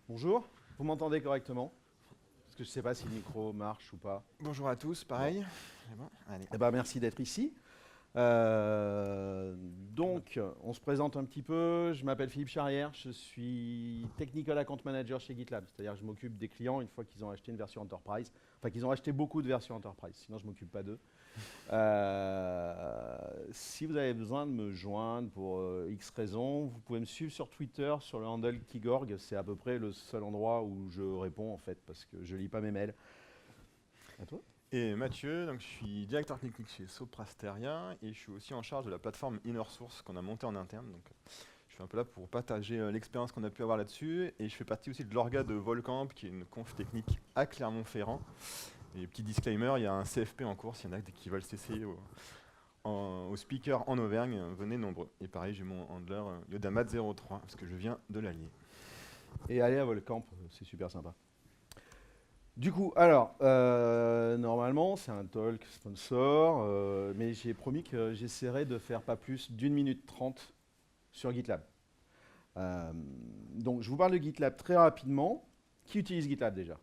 Bonjour, vous m'entendez correctement? Parce que je ne sais pas si le micro marche ou pas. Bonjour à tous, Bon. pareil. C'est bon, allez. Eh ben, merci d'être ici. Donc, on se présente un petit peu. Je m'appelle Philippe Charrière, je suis Technical Account Manager chez GitLab. C'est-à-dire que je m'occupe des clients une fois qu'ils ont acheté une version Enterprise. Enfin, qu'ils ont acheté beaucoup de versions Enterprise, sinon je ne m'occupe pas d'eux. Si vous avez besoin de me joindre pour X raisons, vous pouvez me suivre sur Twitter, sur le handle Kigorg. C'est à peu près le seul endroit où je réponds en fait, parce que je lis pas mes mails. À toi? Et Mathieu, donc je suis directeur technique chez Soprasteria et je suis aussi en charge de la plateforme Inner Source qu'on a montée en interne. Donc, je suis un peu là pour partager l'expérience qu'on a pu avoir là-dessus et je fais partie aussi de l'orga de Volcamp qui est une conf technique à Clermont-Ferrand. Et petit disclaimer, il y a un CFP en cours, s'il y en a qui veulent s'essayer au speaker en Auvergne, venez nombreux. Et pareil, j'ai mon handler Yodamat03 parce que je viens de l'Allier. Et aller à Volcamp, c'est super sympa. Du coup, alors, normalement, c'est un talk sponsor, mais j'ai promis que j'essaierai de faire pas plus d'une minute 30 sur GitLab. Donc, je vous parle de GitLab très rapidement. Qui utilise GitLab déjà?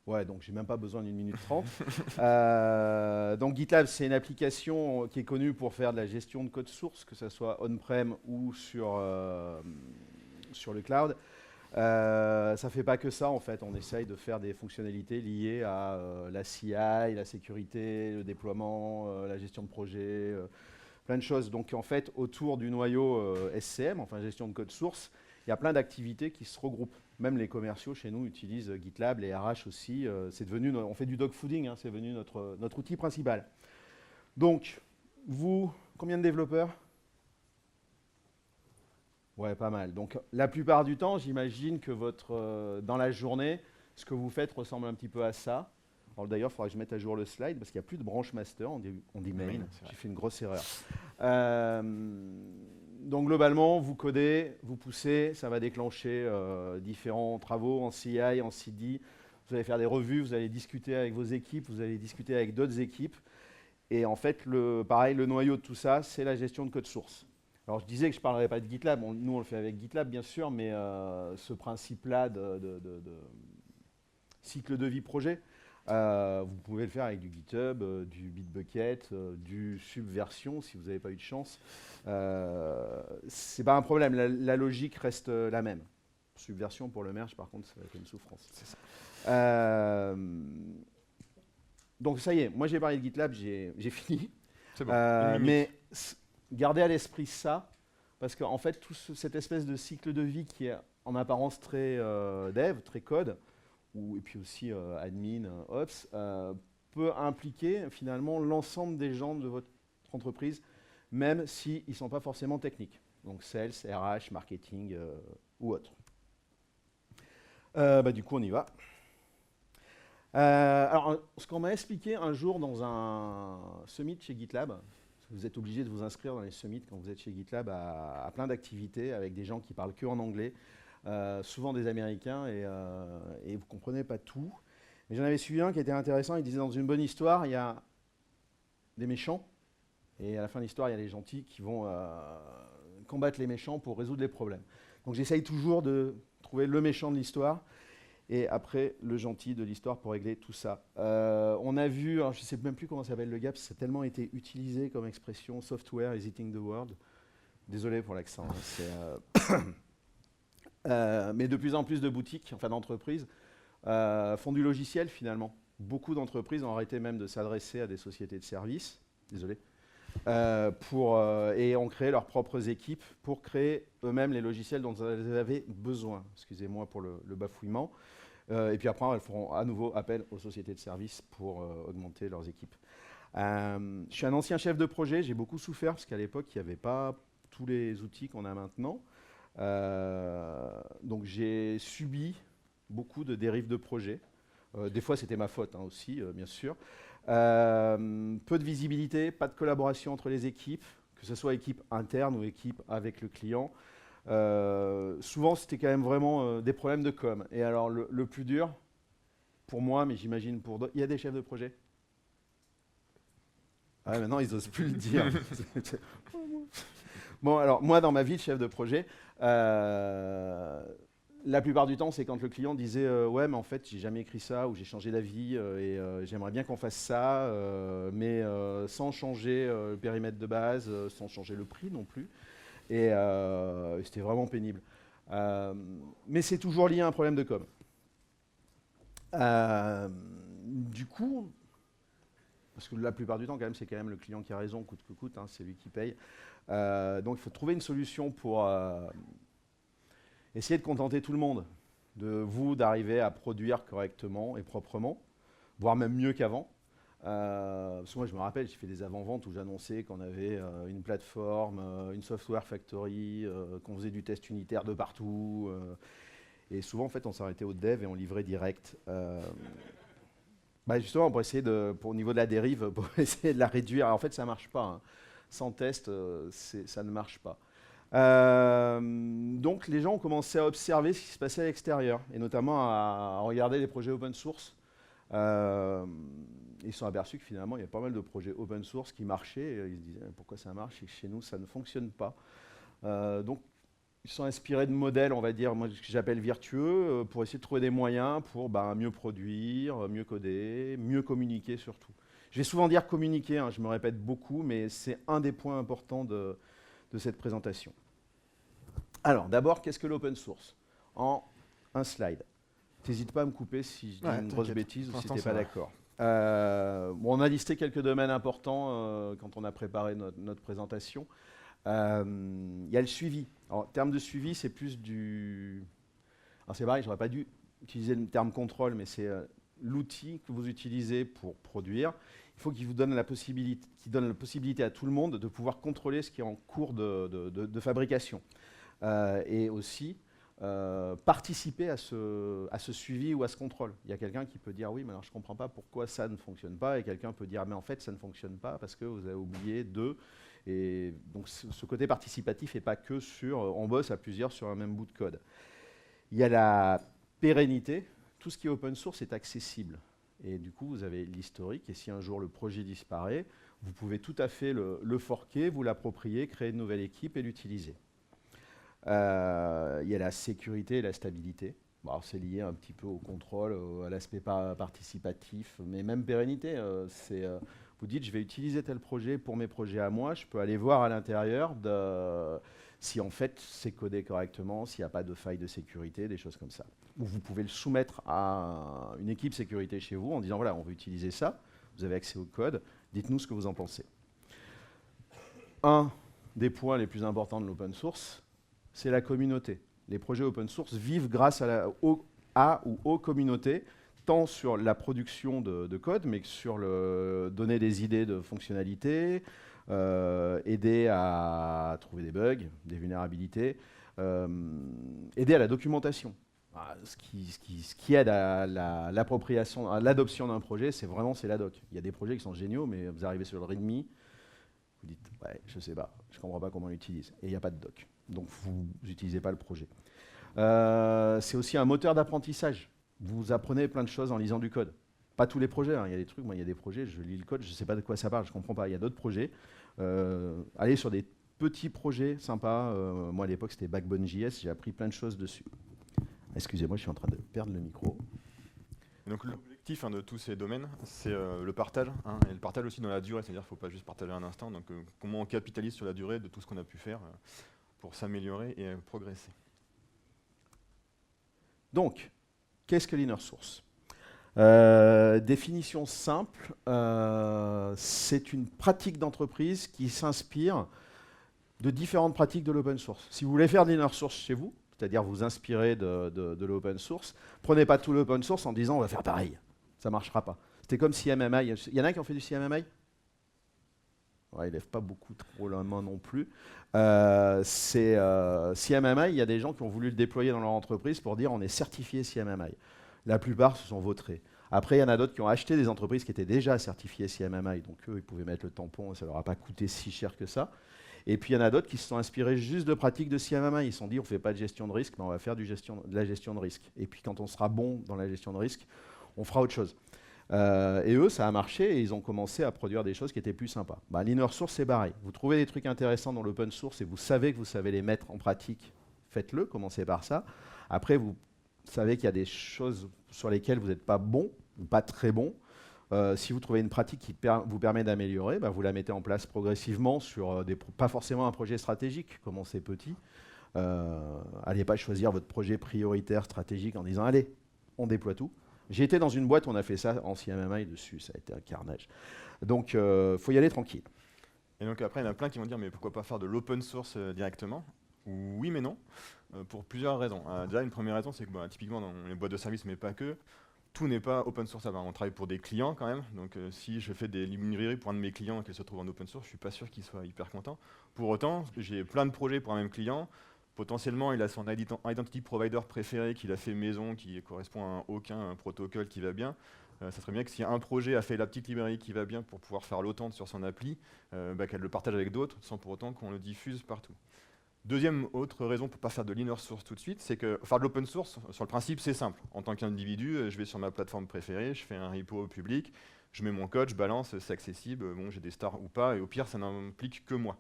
Ouais, donc j'ai même pas besoin d'une minute 30. Donc GitLab, c'est une application qui est connue pour faire de la gestion de code source, que ce soit on-prem ou sur le cloud. Ça fait pas que ça, en fait. On essaye de faire des fonctionnalités liées à la CI, la sécurité, le déploiement, la gestion de projet, plein de choses. Donc, en fait, autour du noyau SCM, enfin gestion de code source, il y a plein d'activités qui se regroupent. Même les commerciaux chez nous utilisent GitLab, les RH aussi. C'est devenu, on fait du dogfooding, hein, c'est devenu notre outil principal. Donc, vous, combien de développeurs? Ouais, pas mal. Donc, la plupart du temps, j'imagine que dans la journée, ce que vous faites ressemble un petit peu à ça. Alors, d'ailleurs, il faudra que je mette à jour le slide parce qu'il n'y a plus de branche master, on dit main. J'ai fait une grosse erreur. Euh, donc, globalement, vous codez, vous poussez, ça va déclencher différents travaux en CI, en CD. Vous allez faire des revues, vous allez discuter avec vos équipes, vous allez discuter avec d'autres équipes. Et en fait, pareil, le noyau de tout ça, c'est la gestion de code source. Alors, je disais que je ne parlerai pas de GitLab. Nous, on le fait avec GitLab, bien sûr, mais ce principe-là de cycle de vie projet, vous pouvez le faire avec du GitHub, du Bitbucket, du Subversion, si vous n'avez pas eu de chance. C'est pas un problème. La logique reste la même. Subversion pour le merge, par contre, ça va être une souffrance. C'est ça. Donc, ça y est, moi, j'ai parlé de GitLab, j'ai fini. C'est bon, une minute. Mais gardez à l'esprit ça, parce qu'en fait, cette espèce de cycle de vie qui est en apparence très dev, très code, et puis aussi admin, ops, peut impliquer finalement l'ensemble des gens de votre entreprise, même s'ils ne sont pas forcément techniques. Donc sales, RH, marketing ou autre. Du coup, on y va. Alors, ce qu'on m'a expliqué un jour dans un summit chez GitLab, vous êtes obligé de vous inscrire dans les summits quand vous êtes chez GitLab à plein d'activités avec des gens qui parlent que en anglais, souvent des Américains, et vous ne comprenez pas tout. Mais j'en avais suivi un qui était intéressant. Il disait dans une bonne histoire, il y a des méchants, et à la fin de l'histoire, il y a les gentils qui vont combattre les méchants pour résoudre les problèmes. Donc j'essaye toujours de trouver le méchant de l'histoire et après le gentil de l'histoire pour régler tout ça. On a vu, alors je ne sais même plus comment s'appelle le gap, ça a tellement été utilisé comme expression, software is eating the world. Désolé pour l'accent. Mais de plus en plus de boutiques, enfin d'entreprises, font du logiciel finalement. Beaucoup d'entreprises ont arrêté même de s'adresser à des sociétés de services, désolé, et ont créé leurs propres équipes pour créer eux-mêmes les logiciels dont elles avaient besoin. Excusez-moi pour le bafouillement. Et puis après, elles feront à nouveau appel aux sociétés de services pour augmenter leurs équipes. Je suis un ancien chef de projet, j'ai beaucoup souffert parce qu'à l'époque, il n'y avait pas tous les outils qu'on a maintenant. Donc j'ai subi beaucoup de dérives de projet. Des fois, c'était ma faute aussi, bien sûr. Peu de visibilité, pas de collaboration entre les équipes, que ce soit équipe interne ou équipe avec le client. Souvent, c'était quand même vraiment des problèmes de com. Et alors, le plus dur, pour moi, mais j'imagine pour d'autres, il y a des chefs de projet. Ah, maintenant, ils n'osent plus le dire. Bon, alors, moi, dans ma vie de chef de projet, la plupart du temps, c'est quand le client disait ouais, mais en fait, j'ai jamais écrit ça ou j'ai changé d'avis et j'aimerais bien qu'on fasse ça, mais sans changer le périmètre de base, sans changer le prix non plus. Et c'était vraiment pénible. Mais c'est toujours lié à un problème de com. Du coup, parce que la plupart du temps, quand même, c'est quand même le client qui a raison, coûte que coûte, hein, c'est lui qui paye. Donc il faut trouver une solution pour essayer de contenter tout le monde, d'arriver à produire correctement et proprement, voire même mieux qu'avant. Parce que moi, je me rappelle, j'ai fait des avant-ventes où j'annonçais qu'on avait une plateforme, une software factory, qu'on faisait du test unitaire de partout. Et souvent, en fait, on s'arrêtait au dev et on livrait direct. Justement, pour essayer au niveau de la dérive, pour essayer de la réduire. En fait, ça ne marche pas, hein. Sans test, ça ne marche pas. Donc, les gens ont commencé à observer ce qui se passait à l'extérieur, et notamment à regarder les projets open source. Ils se sont aperçus que finalement, il y a pas mal de projets open source qui marchaient. Et ils se disaient pourquoi ça marche et que chez nous, ça ne fonctionne pas. Donc, ils sont inspirés de modèles, on va dire, moi, ce que j'appelle vertueux, pour essayer de trouver des moyens pour mieux produire, mieux coder, mieux communiquer surtout. Je vais souvent dire communiquer, hein, je me répète beaucoup, mais c'est un des points importants de cette présentation. Alors, d'abord, qu'est-ce que l'open source? En un slide. N'hésite pas à me couper si je dis une grosse bêtise ou si tu n'es pas d'accord. On a listé quelques domaines importants quand on a préparé notre présentation. Il y a le suivi. En termes de suivi, c'est plus du... Alors c'est pareil, je n'aurais pas dû utiliser le terme contrôle, mais c'est l'outil que vous utilisez pour produire. Il faut qu'il vous donne la possibilité à tout le monde de pouvoir contrôler ce qui est en cours de fabrication. Et aussi participer à ce suivi ou à ce contrôle. Il y a quelqu'un qui peut dire oui, mais alors je ne comprends pas pourquoi ça ne fonctionne pas, et quelqu'un peut dire mais en fait ça ne fonctionne pas parce que vous avez oublié de... Et donc ce côté participatif n'est pas que sur on bosse à plusieurs sur un même bout de code. Il y a la pérennité. Tout ce qui est open source est accessible. Et du coup, vous avez l'historique. Et si un jour le projet disparaît, vous pouvez tout à fait le forquer, vous l'approprier, créer une nouvelle équipe et l'utiliser. Il y a la sécurité et la stabilité. Bon, c'est lié un petit peu au contrôle, à l'aspect participatif, mais même pérennité. Vous dites, je vais utiliser tel projet pour mes projets à moi. Je peux aller voir à l'intérieur si en fait c'est codé correctement, s'il n'y a pas de faille de sécurité, des choses comme ça. Ou vous pouvez le soumettre à une équipe sécurité chez vous en disant, voilà, on veut utiliser ça. Vous avez accès au code. Dites-nous ce que vous en pensez. Un des points les plus importants de l'open source, c'est la communauté. Les projets open source vivent grâce ou aux communautés, tant sur la production de code, mais que sur donner des idées de fonctionnalités, aider à trouver des bugs, des vulnérabilités, aider à la documentation. Ce qui aide à l'appropriation, à l'adoption d'un projet, c'est la doc. Il y a des projets qui sont géniaux, mais vous arrivez sur le README, vous dites, ouais, je sais pas, je comprends pas comment on l'utilise, et il n'y a pas de doc. Donc vous n'utilisez pas le projet. C'est aussi un moteur d'apprentissage. Vous apprenez plein de choses en lisant du code. Pas tous les projets, hein. Il y a des trucs, moi il y a des projets, je lis le code, je ne sais pas de quoi ça parle, je ne comprends pas. Il y a d'autres projets. Allez sur des petits projets sympas. Moi à l'époque c'était Backbone.js, j'ai appris plein de choses dessus. Excusez-moi, je suis en train de perdre le micro. Et donc l'objectif de tous ces domaines, c'est le partage, hein, et le partage aussi dans la durée, c'est-à-dire qu'il ne faut pas juste partager un instant, donc comment on capitalise sur la durée de tout ce qu'on a pu faire pour s'améliorer et progresser. Donc, qu'est-ce que l'inner source? Définition simple, c'est une pratique d'entreprise qui s'inspire de différentes pratiques de l'open source. Si vous voulez faire de l'inner source chez vous, c'est-à-dire vous inspirer de l'open source, prenez pas tout l'open source en disant on va faire pareil. Ça ne marchera pas. C'était comme CMMI. Il y en a qui ont fait du CMMI? Ouais, ils ne lèvent pas beaucoup trop la main non plus. CMMI, il y a des gens qui ont voulu le déployer dans leur entreprise pour dire on est certifié CMMI. La plupart se sont vautrés. Après, il y en a d'autres qui ont acheté des entreprises qui étaient déjà certifiées CMMI, donc eux, ils pouvaient mettre le tampon et ça ne leur a pas coûté si cher que ça. Et puis, il y en a d'autres qui se sont inspirés juste de pratiques de CMMI. Ils se sont dit, on ne fait pas de gestion de risque, mais on va faire de la gestion de risque. Et puis, quand on sera bon dans la gestion de risque, on fera autre chose. Et eux, ça a marché et ils ont commencé à produire des choses qui étaient plus sympas. L'inner source, c'est pareil. Vous trouvez des trucs intéressants dans l'open source et vous savez que vous savez les mettre en pratique, faites-le, commencez par ça. Après, vous savez qu'il y a des choses sur lesquelles vous n'êtes pas bon ou pas très bon. Si vous trouvez une pratique qui vous permet d'améliorer, bah, vous la mettez en place progressivement sur pas forcément un projet stratégique, commencez petit. Allez pas choisir votre projet prioritaire stratégique en disant allez, on déploie tout. J'ai été dans une boîte où on a fait ça en CMMI dessus, ça a été un carnage. Donc faut y aller tranquille. Et donc après, il y en a plein qui vont dire mais pourquoi pas faire de l'open source directement? Oui mais non, pour plusieurs raisons. Déjà, une première raison, c'est que typiquement dans les boîtes de services, mais pas que, tout n'est pas open source. On travaille pour des clients quand même, donc si je fais des librairies pour un de mes clients et qu'elles se trouvent en open source, je suis pas sûr qu'il soit hyper content. Pour autant, j'ai plein de projets pour un même client. Potentiellement, il a son identity provider préféré qu'il a fait maison, qui correspond à aucun protocole qui va bien. Ça serait bien que si un projet a fait la petite librairie qui va bien pour pouvoir faire l'autant sur son appli, qu'elle le partage avec d'autres, sans pour autant qu'on le diffuse partout. Deuxième autre raison pour ne pas faire de l'inner source tout de suite, c'est que faire de l'open source, sur le principe, c'est simple. En tant qu'individu, je vais sur ma plateforme préférée, je fais un repo public, je mets mon code, je balance, c'est accessible, bon, j'ai des stars ou pas, et au pire, ça n'implique que moi.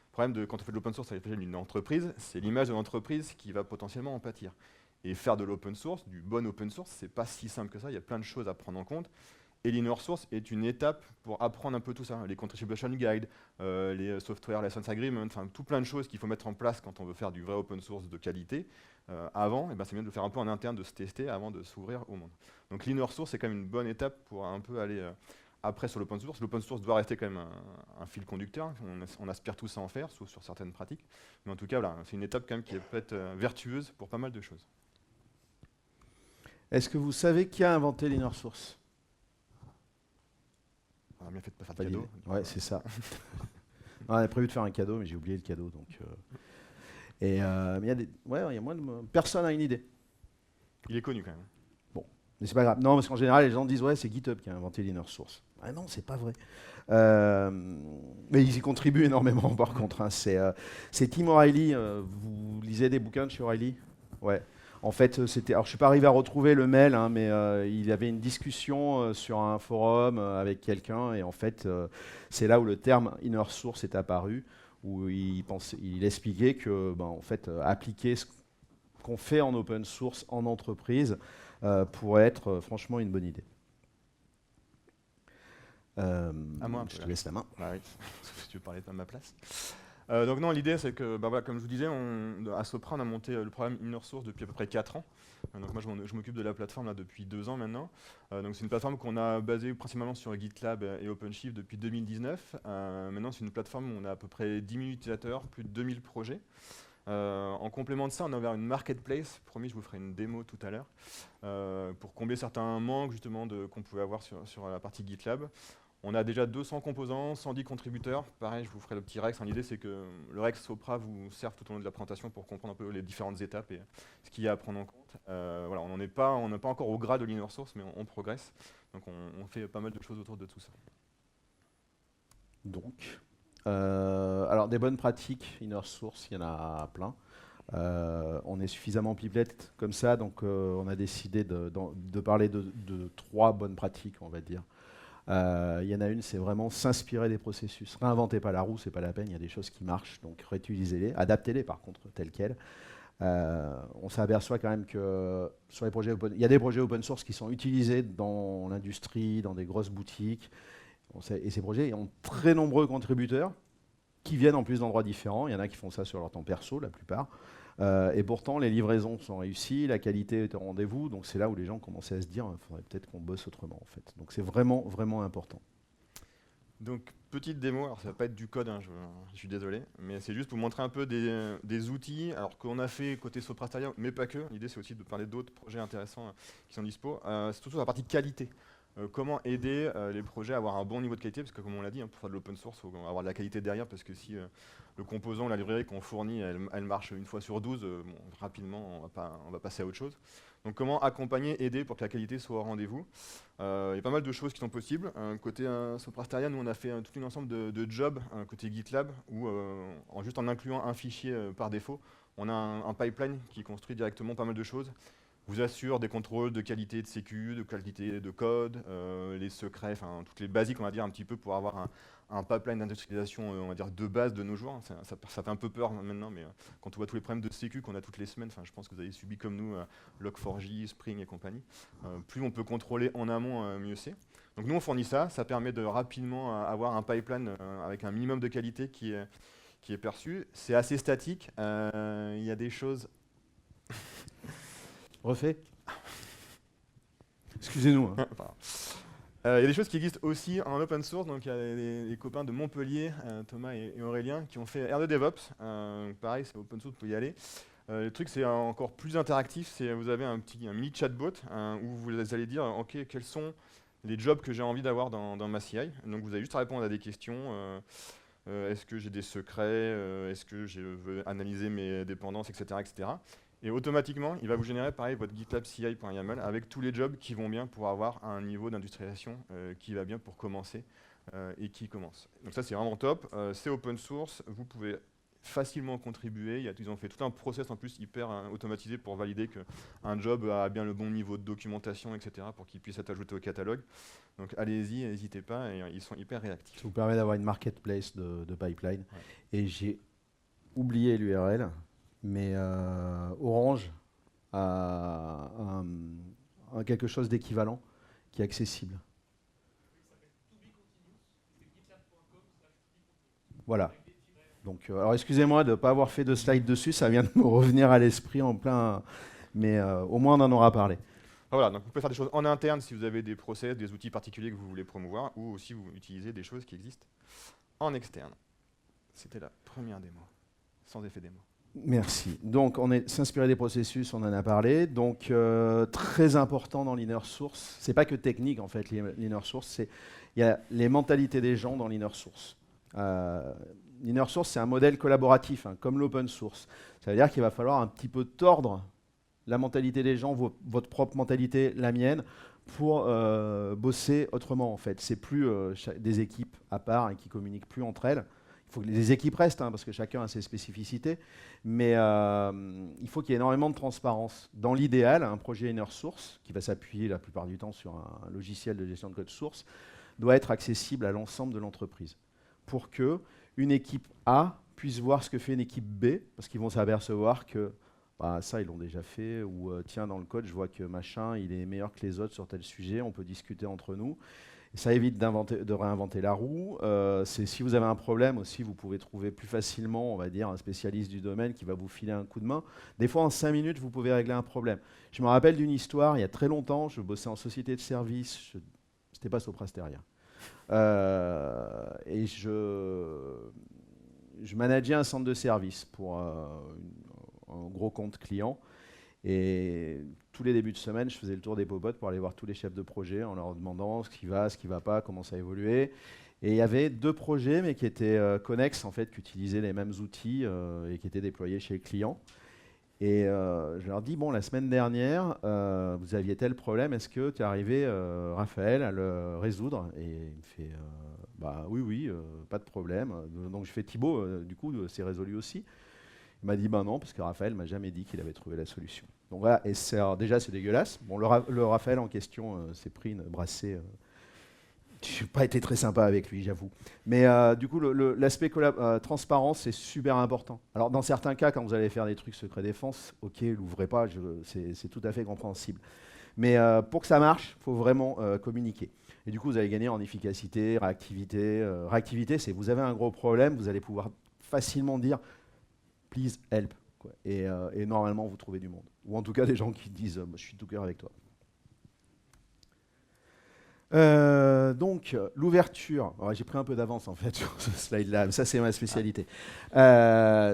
Le problème de quand on fait de l'open source à l'échelle d'une entreprise, c'est l'image de l'entreprise qui va potentiellement en pâtir. Et faire de l'open source, du bon open source, c'est pas si simple que ça, il y a plein de choses à prendre en compte. Et l'inner source est une étape pour apprendre un peu tout ça, les contribution guides, les software license agreements, enfin tout plein de choses qu'il faut mettre en place quand on veut faire du vrai open source de qualité. Avant, c'est bien de le faire un peu en interne, de se tester avant de s'ouvrir au monde. Donc l'inner source, c'est quand même une bonne étape pour un peu aller après sur l'open source. L'open source doit rester quand même un fil conducteur, on aspire tous à en faire, sauf sur certaines pratiques. Mais en tout cas, voilà, c'est une étape quand même qui peut être vertueuse pour pas mal de choses. Est-ce que vous savez qui a inventé l'inner source? On a bien fait de pas faire de cadeau. Ouais, c'est ça. On avait prévu de faire un cadeau, mais j'ai oublié le cadeau. Donc, mais il y a il y a moins de... Personne n'a une idée. Il est connu quand même. Bon, mais c'est pas grave. Non, parce qu'en général, les gens disent ouais, c'est GitHub qui a inventé l'inner source. Ah non, c'est pas vrai. Mais ils y contribuent énormément, par contre. Hein. C'est Tim O'Reilly. Vous lisez des bouquins de chez O'Reilly? Ouais. En fait, c'était. Alors, je suis pas arrivé à retrouver le mail, hein, mais il y avait une discussion sur un forum avec quelqu'un, et en fait, c'est là où le terme inner source est apparu, où il expliquait que, en fait, appliquer ce qu'on fait en open source en entreprise pourrait être franchement une bonne idée. À moi, je te laisse la main. Ah oui, si tu veux parler à ma place. Donc non, l'idée c'est que, voilà, comme je vous disais, à Sopra on a monté le programme Inner Source depuis à peu près 4 ans. Donc moi je m'occupe de la plateforme là, depuis 2 ans maintenant. Donc c'est une plateforme qu'on a basée principalement sur GitLab et OpenShift depuis 2019. Maintenant c'est une plateforme où on a à peu près 10 000 utilisateurs, plus de 2000 projets. En complément de ça, on a ouvert une marketplace. Promis, je vous ferai une démo tout à l'heure pour combler certains manques justement qu'on pouvait avoir sur la partie GitLab. On a déjà 200 composants, 110 contributeurs. Pareil, je vous ferai le petit Rex. L'idée, c'est que le Rex Sopra vous serve tout au long de la présentation pour comprendre un peu les différentes étapes et ce qu'il y a à prendre en compte. Voilà, on n'est pas encore au gras de l'inner source, mais on progresse. Donc, on fait pas mal de choses autour de tout ça. Donc, alors des bonnes pratiques inner source, il y en a plein. On est suffisamment pipelette comme ça, donc on a décidé de parler de 3 bonnes pratiques, on va dire. Il y en a une, c'est vraiment s'inspirer des processus. Réinventez pas la roue, c'est pas la peine, il y a des choses qui marchent, donc réutilisez-les, adaptez-les par contre, telles quelles. On s'aperçoit quand même que sur les projets il y a des projets open source qui sont utilisés dans l'industrie, dans des grosses boutiques, et ces projets ont très nombreux contributeurs qui viennent en plus d'endroits différents. Il y en a qui font ça sur leur temps perso, la plupart. Et pourtant, les livraisons sont réussies, la qualité est au rendez-vous. Donc c'est là où les gens commençaient à se dire, il faudrait peut-être qu'on bosse autrement, en fait. Donc c'est vraiment, vraiment important. Donc, petite démo, alors ça va pas être du code, hein, je suis désolé, mais c'est juste pour montrer un peu des outils, alors qu'on a fait côté Sopra Steria, mais pas que. L'idée, c'est aussi de parler d'autres projets intéressants qui sont dispo. C'est surtout la partie qualité. Comment aider les projets à avoir un bon niveau de qualité, parce que comme on l'a dit, hein, pour faire de l'open source, il faut avoir de la qualité derrière, parce que si le composant, la librairie qu'on fournit, elle marche une fois sur 12, rapidement, on va passer à autre chose. Donc comment accompagner, aider pour que la qualité soit au rendez-vous. Il y a pas mal de choses qui sont possibles. Côté Sopra Steria, nous on a fait tout un ensemble de jobs côté GitLab, où juste en incluant un fichier par défaut, on a un pipeline qui construit directement pas mal de choses. vous assure des contrôles de qualité de sécu, de qualité de code, les secrets, enfin toutes les basiques, on va dire un petit peu pour avoir un pipeline d'industrialisation, on va dire de base de nos jours. Ça fait un peu peur maintenant, mais quand on voit tous les problèmes de sécu qu'on a toutes les semaines, je pense que vous avez subi comme nous Log4j, Spring et compagnie. Plus on peut contrôler en amont, mieux c'est. Donc nous on fournit ça, ça permet de rapidement avoir un pipeline avec un minimum de qualité qui est perçu. C'est assez statique, il y a des choses. Refait. Excusez-nous. Hein. Il y a des choses qui existent aussi en open source, donc il y a les copains de Montpellier, Thomas et Aurélien, qui ont fait R de DevOps. Pareil, c'est open source, vous pouvez y aller. Le truc, c'est encore plus interactif. Vous avez un mini chatbot où vous allez dire, ok, quels sont les jobs que j'ai envie d'avoir dans ma CI. Donc vous avez juste à répondre à des questions. Est-ce que j'ai des secrets, est-ce que je veux analyser mes dépendances, etc., etc. Et automatiquement, il va vous générer pareil votre GitLab CI.yaml avec tous les jobs qui vont bien pour avoir un niveau d'industrialisation qui va bien pour commencer et qui commence. Donc ça, c'est vraiment top. C'est open source, vous pouvez facilement contribuer. Ils ont fait tout un process en plus hyper automatisé pour valider qu'un job a bien le bon niveau de documentation, etc., pour qu'il puisse être ajouté au catalogue. Donc allez-y, n'hésitez pas, et ils sont hyper réactifs. Ça vous permet d'avoir une marketplace de pipeline. Ouais. Et j'ai oublié l'URL, mais Orange a quelque chose d'équivalent qui est accessible. Voilà. Donc, alors excusez-moi de ne pas avoir fait de slide dessus, ça vient de me revenir à l'esprit en plein, mais au moins on en aura parlé. Voilà, donc vous pouvez faire des choses en interne si vous avez des process, des outils particuliers que vous voulez promouvoir, ou aussi vous utilisez des choses qui existent en externe. C'était la première démo, sans effet démo. Merci. Donc, s'inspirer des processus, on en a parlé. Donc, très important dans l'inner source. C'est pas que technique, en fait, l'inner source. Il y a les mentalités des gens dans l'inner source. L'inner source, c'est un modèle collaboratif, comme l'open source. Ça veut dire qu'il va falloir un petit peu tordre la mentalité des gens, votre propre mentalité, la mienne, pour bosser autrement, en fait. C'est plus des équipes à part et qui communiquent plus entre elles. Il faut que les équipes restent, parce que chacun a ses spécificités, mais il faut qu'il y ait énormément de transparence. Dans l'idéal, un projet inner source, qui va s'appuyer la plupart du temps sur un logiciel de gestion de code source, doit être accessible à l'ensemble de l'entreprise, pour que une équipe A puisse voir ce que fait une équipe B, parce qu'ils vont s'apercevoir que ça, ils l'ont déjà fait, ou tiens, dans le code, je vois que machin, il est meilleur que les autres sur tel sujet, on peut discuter entre nous. Ça évite de réinventer la roue. Si vous avez un problème aussi, vous pouvez trouver plus facilement, on va dire, un spécialiste du domaine qui va vous filer un coup de main. Des fois, en 5 minutes, vous pouvez régler un problème. Je me rappelle d'une histoire, il y a très longtemps, je bossais en société de service, c'était pas Soprasteria. Et je manageais un centre de service pour un gros compte client. Et tous les débuts de semaine, je faisais le tour des popotes pour aller voir tous les chefs de projet en leur demandant ce qui va pas, comment ça a évolué. Et il y avait 2 projets, mais qui étaient connexes, en fait, qui utilisaient les mêmes outils et qui étaient déployés chez le client. Et je leur dis, bon, la semaine dernière, vous aviez tel problème, est-ce que tu es arrivé, Raphaël, à le résoudre? Et il me fait, oui, pas de problème. Donc je fais, Thibaut, du coup, c'est résolu aussi? Il m'a dit non, parce que Raphaël m'a jamais dit qu'il avait trouvé la solution. Donc voilà, et déjà c'est dégueulasse. Bon, le Raphaël en question s'est pris une brassée. Je n'ai pas été très sympa avec lui, j'avoue. Mais du coup, l'aspect transparence, c'est super important. Alors dans certains cas, quand vous allez faire des trucs secret défense, ok, l'ouvrez pas, c'est tout à fait compréhensible. Mais pour que ça marche, il faut vraiment communiquer. Et du coup, vous allez gagner en efficacité, réactivité. Réactivité, c'est vous avez un gros problème, vous allez pouvoir facilement dire please help. Quoi. Et normalement, vous trouvez du monde. Ou en tout cas, des gens qui disent je suis de tout cœur avec toi. Donc, l'ouverture. J'ai pris un peu d'avance en fait sur ce slide-là, mais ça, c'est ma spécialité.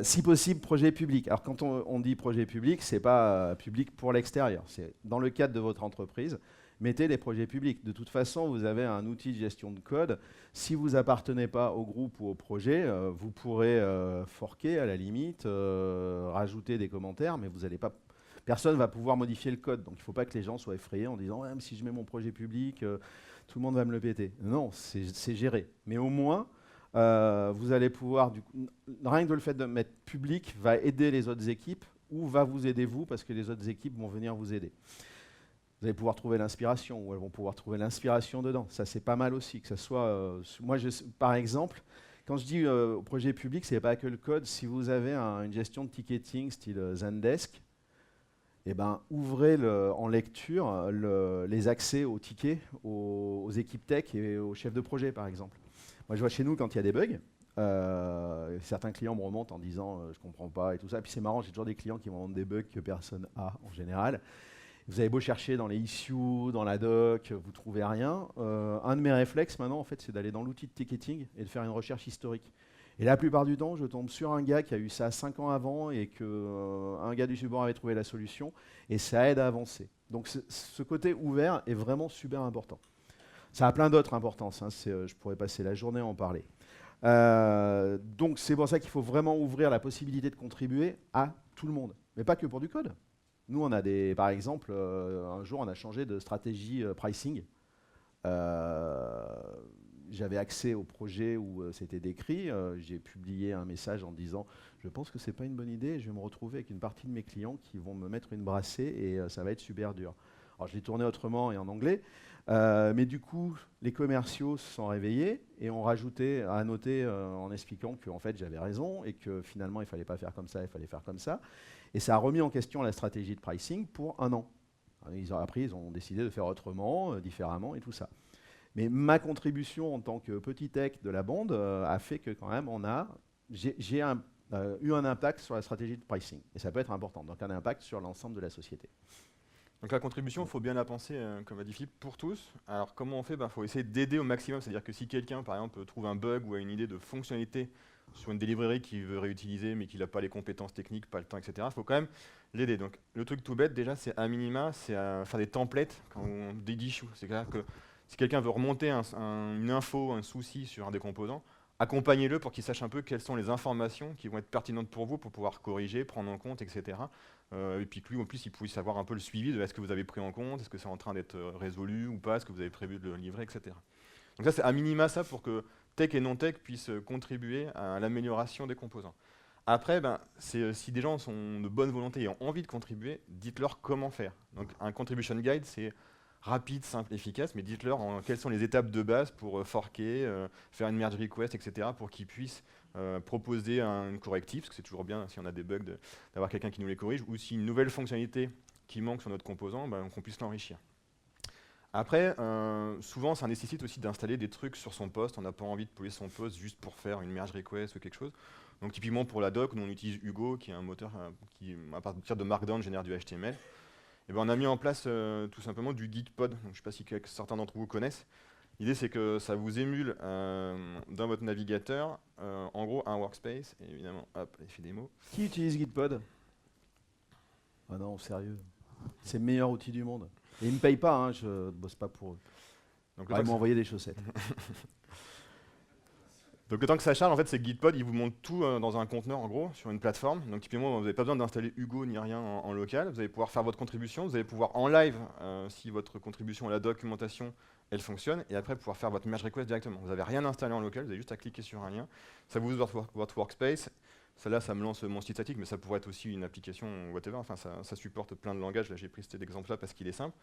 Si possible, projet public. Alors, quand on dit projet public, ce n'est pas public pour l'extérieur. C'est dans le cadre de votre entreprise. Mettez des projets publics. De toute façon, vous avez un outil de gestion de code. Si vous n'appartenez pas au groupe ou au projet, vous pourrez forker à la limite, rajouter des commentaires, mais vous n'allez pas. Personne ne va pouvoir modifier le code. Donc il ne faut pas que les gens soient effrayés en disant ouais, si je mets mon projet public, tout le monde va me le péter. Non, c'est géré. Mais au moins, vous allez pouvoir, rien que le fait de mettre public va aider les autres équipes ou va vous aider vous, parce que les autres équipes vont venir vous aider. Vous allez pouvoir trouver l'inspiration, ou elles vont pouvoir trouver l'inspiration dedans. Ça, c'est pas mal aussi, que ça soit... moi, par exemple, quand je dis projet public, c'est pas que le code. Si vous avez une gestion de ticketing style Zendesk, eh ben, ouvrez en lecture les accès aux tickets, aux équipes tech et aux chefs de projet, par exemple. Moi, je vois chez nous, quand il y a des bugs, certains clients me remontent en disant je comprends pas et tout ça. Et puis c'est marrant, j'ai toujours des clients qui me remontent des bugs que personne a en général. Vous avez beau chercher dans les issues, dans la doc, vous trouvez rien. Un de mes réflexes maintenant, en fait, c'est d'aller dans l'outil de ticketing et de faire une recherche historique. Et la plupart du temps, je tombe sur un gars qui a eu ça 5 ans avant et qu'un gars du support avait trouvé la solution, et ça aide à avancer. Donc ce côté ouvert est vraiment super important. Ça a plein d'autres importances, hein, je pourrais passer la journée à en parler. Donc c'est pour ça qu'il faut vraiment ouvrir la possibilité de contribuer à tout le monde, mais pas que pour du code. Nous, on a par exemple, un jour, on a changé de stratégie pricing. J'avais accès au projet où c'était décrit. J'ai publié un message en disant « Je pense que ce n'est pas une bonne idée, je vais me retrouver avec une partie de mes clients qui vont me mettre une brassée et ça va être super dur. » Alors, je l'ai tourné autrement et en anglais. Mais du coup, les commerciaux se sont réveillés et ont rajouté à noter en expliquant que en fait, j'avais raison et que finalement, il ne fallait pas faire comme ça, il fallait faire comme ça. Et ça a remis en question la stratégie de pricing pour 1 an. Après, ils ont décidé de faire autrement, différemment et tout ça. Mais ma contribution en tant que petit tech de la bande a fait que quand même, j'ai eu un impact sur la stratégie de pricing. Et ça peut être important, donc un impact sur l'ensemble de la société. Donc la contribution, il faut bien la penser, comme a dit Philippe, pour tous. Alors comment on fait? Il faut essayer d'aider au maximum. C'est-à-dire que si quelqu'un, par exemple, trouve un bug ou a une idée de fonctionnalité sur une delivery qu'il veut réutiliser, mais qu'il n'a pas les compétences techniques, pas le temps, etc., il faut quand même l'aider. Donc le truc tout bête, déjà, c'est à minima, c'est à faire des templates quand on d'issue. C'est-à-dire que si quelqu'un veut remonter une info, un souci sur un des composants, accompagnez-le pour qu'il sache un peu quelles sont les informations qui vont être pertinentes pour vous, pour pouvoir corriger, prendre en compte, etc. Et puis que lui, en plus, il puisse savoir un peu le suivi de est-ce que vous avez pris en compte, est-ce que c'est en train d'être résolu ou pas, est-ce que vous avez prévu de le livrer, etc. Donc ça, c'est à minima ça pour que tech et non-tech puissent contribuer à l'amélioration des composants. Après, si des gens sont de bonne volonté et ont envie de contribuer, dites-leur comment faire. Donc un contribution guide, c'est rapide, simple, efficace, mais dites-leur quelles sont les étapes de base pour forker, faire une merge request, etc., pour qu'ils puissent proposer un correctif, parce que c'est toujours bien, si on a des bugs, d'avoir quelqu'un qui nous les corrige, ou si une nouvelle fonctionnalité qui manque sur notre composant, qu'on puisse l'enrichir. Après, souvent, ça nécessite aussi d'installer des trucs sur son poste. On n'a pas envie de polluer son poste juste pour faire une merge request ou quelque chose. Donc typiquement pour la doc, nous on utilise Hugo, qui est un moteur qui, à partir de Markdown, génère du HTML. Et on a mis en place tout simplement du Gitpod. Donc, je ne sais pas si certains d'entre vous connaissent. L'idée, c'est que ça vous émule dans votre navigateur, en gros, un workspace. Et évidemment, hop, effet démo. Qui utilise Gitpod? Ah non, sérieux. C'est le meilleur outil du monde. Et ils ne me payent pas, hein, je ne bosse pas pour eux. Donc, ils m'ont envoyé des chaussettes. Donc le temps que ça charge, en fait, c'est Gitpod, il vous montre tout dans un conteneur, en gros, sur une plateforme. Donc typiquement, vous n'avez pas besoin d'installer Hugo ni rien en local. Vous allez pouvoir faire votre contribution. Vous allez pouvoir en live, si votre contribution à la documentation, elle fonctionne, et après pouvoir faire votre merge request directement. Vous n'avez rien installé en local, vous avez juste à cliquer sur un lien. Ça vous ouvre votre workspace. Celle-là, ça me lance mon site statique, mais ça pourrait être aussi une application whatever. Enfin, ça supporte plein de langages. Là, j'ai pris cet exemple-là parce qu'il est simple.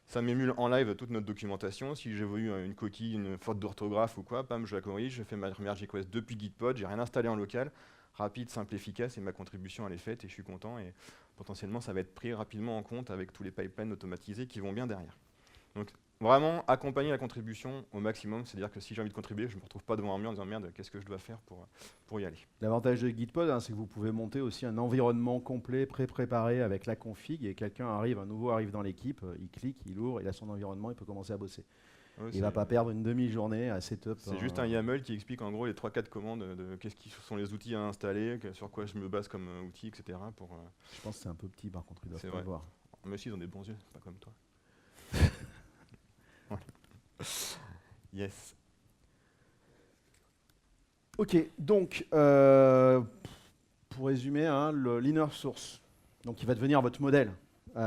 Ça m'émule en live toute notre documentation. Si j'ai vu une coquille, une faute d'orthographe ou quoi, bam, je la corrige, je fais ma merge request depuis Gitpod, j'ai rien installé en local, rapide, simple, efficace, et ma contribution elle est faite et je suis content. Et potentiellement, ça va être pris rapidement en compte avec tous les pipelines automatisés qui vont bien derrière. Donc vraiment, accompagner la contribution au maximum, c'est-à-dire que si j'ai envie de contribuer, je ne me retrouve pas devant un mur en disant merde, qu'est-ce que je dois faire pour y aller. L'avantage de Gitpod, c'est que vous pouvez monter aussi un environnement complet, pré-préparé avec la config, et un nouveau arrive dans l'équipe, il clique, il ouvre, il a son environnement, il peut commencer à bosser. Ouais, il ne va pas perdre une demi-journée à setup. C'est juste un YAML qui explique en gros les 3-4 commandes de qu'est-ce qui sont les outils à installer, sur quoi je me base comme outil, etc. Je pense que c'est un peu petit par contre, ils doivent pas le voir. Mais si, ils ont des bons yeux, pas comme toi. Yes. Ok, donc pour résumer, l'inner source, donc il va devenir votre modèle, ou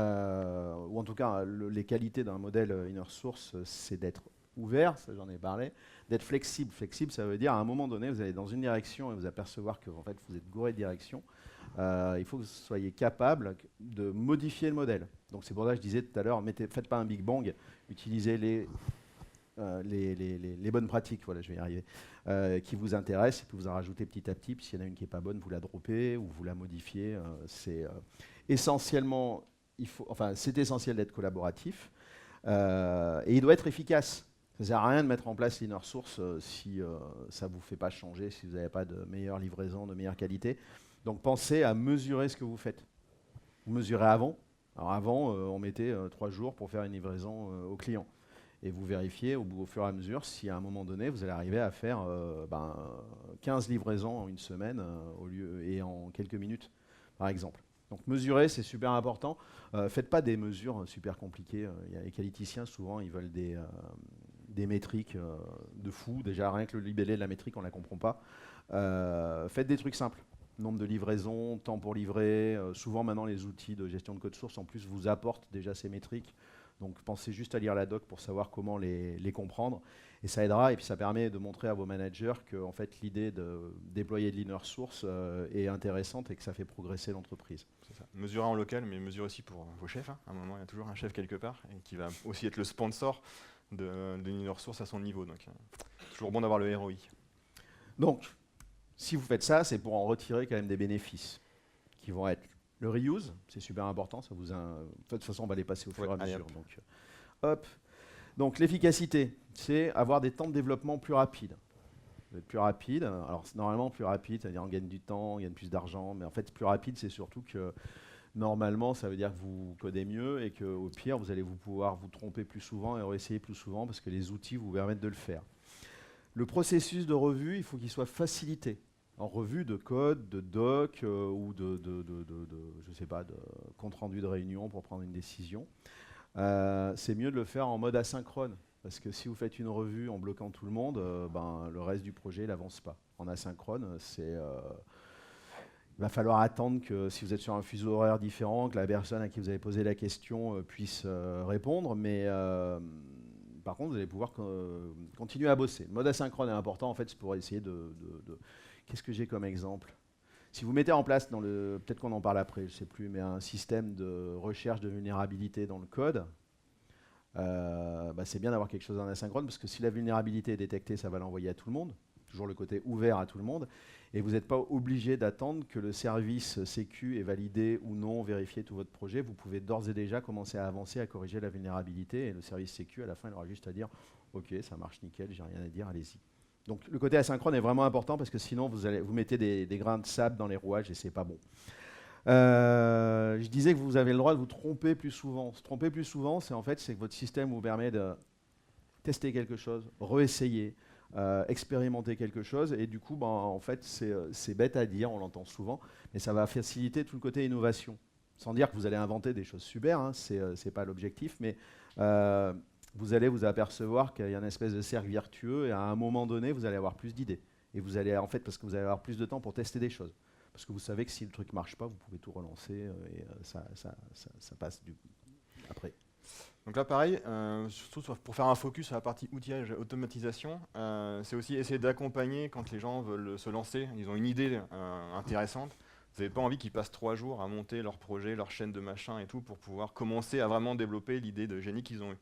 en tout cas les qualités d'un modèle inner source, c'est d'être ouvert, ça j'en ai parlé, d'être flexible. Flexible, ça veut dire à un moment donné, vous allez dans une direction et vous apercevoir que en fait, vous êtes gouré de direction. il faut que vous soyez capable de modifier le modèle. Donc c'est pour ça que je disais tout à l'heure, faites pas un Big Bang, utilisez les bonnes pratiques, voilà, je vais y arriver, qui vous intéressent, et puis vous en rajoutez petit à petit, puis s'il y en a une qui n'est pas bonne, vous la droppez ou vous la modifiez. C'est essentiellement, c'est essentiel d'être collaboratif, et il doit être efficace. Ça ne sert à rien de mettre en place l'inner source si ça ne vous fait pas changer, si vous n'avez pas de meilleure livraison, de meilleure qualité. Donc pensez à mesurer ce que vous faites. Vous mesurez avant. Alors avant, on mettait 3 jours pour faire une livraison au client. Et vous vérifiez au fur et à mesure si à un moment donné, vous allez arriver à faire 15 livraisons en une semaine et en quelques minutes, par exemple. Donc mesurer, c'est super important. Faites pas des mesures super compliquées. Les qualiticiens, souvent, ils veulent des métriques de fou. Déjà, rien que le libellé de la métrique, on ne la comprend pas. Faites des trucs simples. Nombre de livraisons, temps pour livrer. Souvent, maintenant, les outils de gestion de code source, en plus, vous apportent déjà ces métriques. Donc, pensez juste à lire la doc pour savoir comment les comprendre. Et ça aidera. Et puis, ça permet de montrer à vos managers que en fait, l'idée de déployer de l'inner source est intéressante et que ça fait progresser l'entreprise. C'est ça. Mesurer en local, mais mesurer aussi pour vos chefs. À un moment, il y a toujours un chef quelque part et qui va aussi être le sponsor de l'inner source à son niveau. Donc, toujours bon d'avoir le ROI. Donc, si vous faites ça, c'est pour en retirer quand même des bénéfices qui vont être le reuse, c'est super important. Ça vous de toute façon, on va les passer au fur et à mesure. Donc, hop. Donc, l'efficacité, c'est avoir des temps de développement plus rapides. Vous êtes plus rapide. Alors, normalement, plus rapide, c'est-à-dire on gagne du temps, on gagne plus d'argent. Mais en fait, plus rapide, c'est surtout que normalement, ça veut dire que vous codez mieux et qu'au pire, vous allez pouvoir vous tromper plus souvent et réessayer plus souvent parce que les outils vous permettent de le faire. Le processus de revue, il faut qu'il soit facilité. En revue de code, de doc ou je sais pas, de compte-rendu de réunion pour prendre une décision. C'est mieux de le faire en mode asynchrone. Parce que si vous faites une revue en bloquant tout le monde, le reste du projet n'avance pas. En asynchrone, il va falloir attendre que si vous êtes sur un fuseau horaire différent, que la personne à qui vous avez posé la question puisse répondre. Mais par contre, vous allez pouvoir continuer à bosser. Le mode asynchrone est important, en fait, c'est pour essayer Qu'est-ce que j'ai comme exemple? Si vous mettez en place, peut-être qu'on en parle après, je ne sais plus, mais un système de recherche de vulnérabilité dans le code, c'est bien d'avoir quelque chose en asynchrone, parce que si la vulnérabilité est détectée, ça va l'envoyer à tout le monde, toujours le côté ouvert à tout le monde, et vous n'êtes pas obligé d'attendre que le service sécu ait validé ou non, vérifié tout votre projet. Vous pouvez d'ores et déjà commencer à avancer, à corriger la vulnérabilité, et le service sécu, à la fin, il aura juste à dire « Ok, ça marche nickel, j'ai rien à dire, allez-y ». Donc le côté asynchrone est vraiment important parce que sinon vous mettez des grains de sable dans les rouages et c'est pas bon. Je disais que vous avez le droit de vous tromper plus souvent. Se tromper plus souvent, c'est que votre système vous permet de tester quelque chose, réessayer, expérimenter quelque chose et du coup, en fait, c'est bête à dire, on l'entend souvent, mais ça va faciliter tout le côté innovation. Sans dire que vous allez inventer des choses super, hein, c'est pas l'objectif, mais vous allez vous apercevoir qu'il y a une espèce de cercle vertueux et à un moment donné, vous allez avoir plus d'idées. Et vous allez, parce que vous allez avoir plus de temps pour tester des choses. Parce que vous savez que si le truc ne marche pas, vous pouvez tout relancer et ça passe après. Donc là, pareil, surtout pour faire un focus sur la partie outillage, automatisation, c'est aussi essayer d'accompagner quand les gens veulent se lancer, ils ont une idée intéressante. Vous n'avez pas envie qu'ils passent 3 jours à monter leur projet, leur chaîne de machin et tout pour pouvoir commencer à vraiment développer l'idée de génie qu'ils ont eue.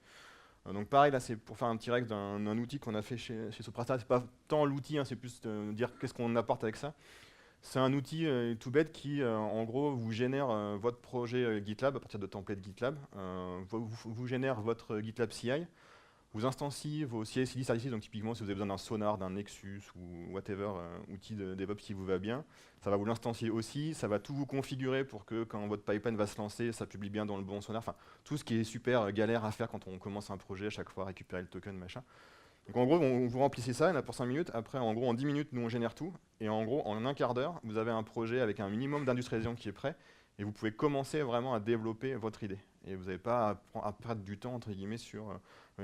Donc pareil, là c'est pour faire un petit rec d'un outil qu'on a fait chez Soprastar. C'est pas tant l'outil, hein, c'est plus dire qu'est-ce qu'on apporte avec ça. C'est un outil tout bête qui, en gros, vous génère votre projet GitLab à partir de template GitLab, vous génère votre GitLab CI, vous instanciez vos CI/CD services, donc typiquement si vous avez besoin d'un Sonar, d'un Nexus ou whatever outil de DevOps qui vous va bien, ça va vous l'instancier aussi, ça va tout vous configurer pour que quand votre pipeline va se lancer, ça publie bien dans le bon Sonar, enfin tout ce qui est super galère à faire quand on commence un projet, à chaque fois récupérer le token, machin. Donc en gros, vous remplissez ça, il y en a pour 5 minutes, après en gros en 10 minutes, nous on génère tout, et en gros en un quart d'heure, vous avez un projet avec un minimum d'industrialisation qui est prêt, et vous pouvez commencer vraiment à développer votre idée. Et vous n'avez pas à perdre du temps, entre guillemets, sur